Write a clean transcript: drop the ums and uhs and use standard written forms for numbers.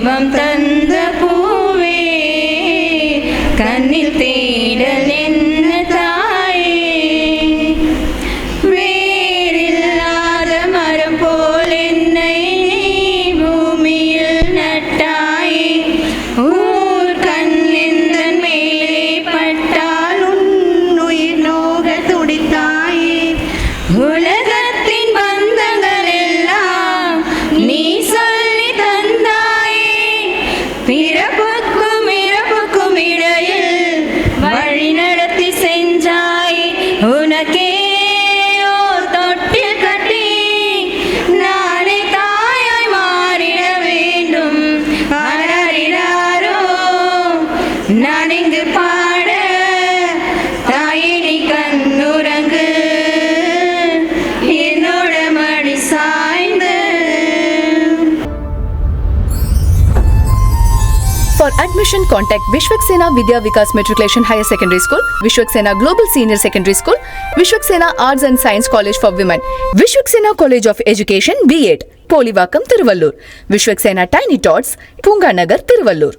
தெய்வம் தந்த பூவே கண்ணில் தேடல் என்ன தாயே வேறில்லாத மரம் போல் என்னை பூமியில் நட்டாயே ஊர் கண்ணெந்தன் மேலே பட்டால் உன்னுயிர் நோக துடித்தாயே உலகத்தின் பந்தங்கள் எல்லாம் நீ சொல்லி தந்தாயே பிறப்புக்கும் இறப்புக்கும் இடையில் வழி நடத்தி செஞ்சாயே உனக்கே ஓர் தொட்டில் கட்டி நானே தாயாய் மாறிட வேண்டும் அரறிறாரோ நான் இங்கு பாட தாயே நீ கண்ணுறங்கு என்னோட மடி சாய்ந்து. For admission, contact Vishwaksena Vidya Vikas Matriculation Higher Secondary School, Vishwaksena Global Senior Secondary School, Vishwaksena Arts and Science College for Women, Vishwaksena College of Education B.Ed, Polivakam, Tiruvallur, Vishwaksena Tiny Tots, Punganagar, Tiruvallur.